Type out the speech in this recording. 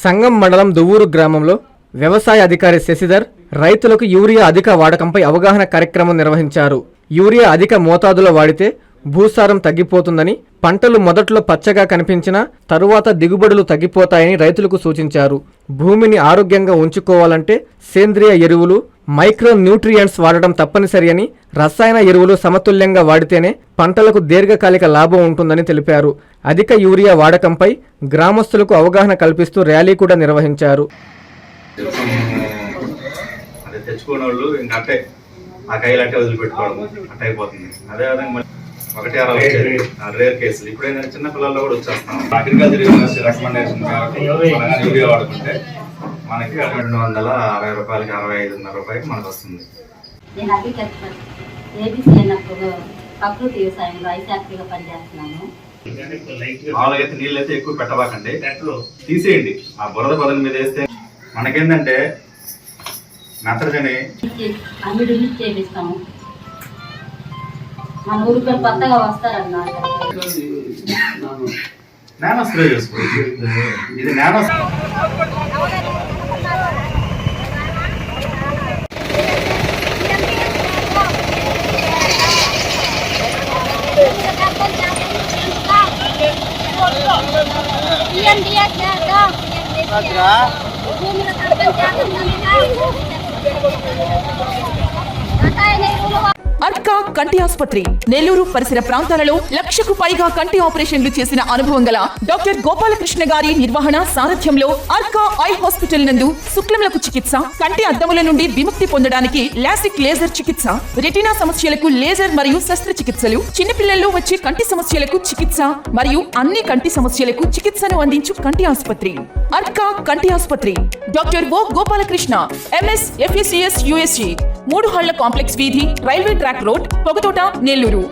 సంగం మండలం దువ్వూరు గ్రామంలో వ్యవసాయ అధికారి శశిధర్ రైతులకు యూరియా అధిక వాడకంపై అవగాహన కార్యక్రమం నిర్వహించారు. యూరియా అధిక మోతాదులో వాడితే భూసారం తగ్గిపోతుందని, పంటలు మొదట్లో పచ్చగా కనిపించినా తరువాత దిగుబడులు తగ్గిపోతాయని రైతులకు సూచించారు. భూమిని ఆరోగ్యంగా ఉంచుకోవాలంటే సేంద్రియ ఎరువులు, మైక్రో న్యూట్రియంట్స్ వాడటం తప్పనిసరి అని, రసాయన ఎరువులు సమతుల్యంగా వాడితేనే పంటలకు దీర్ఘకాలిక లాభం ఉంటుందని తెలిపారు. అధిక యూరియా వాడకంపై గ్రామస్తులకు అవగాహన కల్పిస్తూ ర్యాలీ కూడా నిర్వహించారు. తెచ్చుకునే వాళ్ళు ఇంకా అట్టే ఆ కైలు అట్టే వదిలిపెట్టుకోవడం అట్ట అయిపోతుంది. అదేవిధంగా 160 రేర్ కేసులు ఇప్పుడు ఏంటంటే చిన్న పిల్లల్లో కూడా వచ్చేస్తాం. అగ్రికల్చర్ యూనివర్సిటీ రికమెండేషన్ కాబట్టి యూరియా వాడుకుంటే మనకి 260 రూపాయలకి 65.5 రూపాయలకి మనకు వస్తుంది. నేను అగ్రికల్చర్ ఏబీసీ అన్నప్పుడు ప్రకృతి వ్యవసాయంలో ఐశాక్తిగా పనిచేస్తున్నాను. మామూలుగా అయితే నీళ్ళు అయితే ఎక్కువ పెట్టబాకండి, తీసేయండి. ఆ బురద పదం మీద వేస్తే మనకేంటంటే నత్రజని అన్నిటి చేపిస్తాము. మన ఊరికి కొత్తగా వస్తారన్నారు. నానో స్ప్రే చేసుకోవచ్చు. ఇది నానో అర్కా కంటి ఆసుపత్రి నెల్లూరు పరిసర ప్రాంతాలలో 1,00,000కు పైగా కంటి ఆపరేషన్లు చేసిన అనుభవం గల డాక్టర్ గోపాలకృష్ణ గారి నిర్వహణ సారథ్యంలో అర్కా ఐ హాస్పిటల్ నందు శుక్లములకు చికిత్స, కంటి అద్దముల నుండి విముక్తి పొందడానికి లాసిక్ లేజర్ చికిత్స, రెటీనా సమస్యలకు లేజర్ మరియు శస్త్రచికిత్సలు, చిన్నపిల్లల్లో వచ్చే కంటి సమస్యలకు చికిత్స మరియు అన్ని కంటి సమస్యలకు చికిత్సను అందించు కంటి ఆసుపత్రి అర్కా కంటి ఆసుపత్రి. Doctor O Gopalakrishna MS FACS USC 3 హళ్ల కాంప్లెక్స్ వీధి, railway track road, Pogathota, Nellore.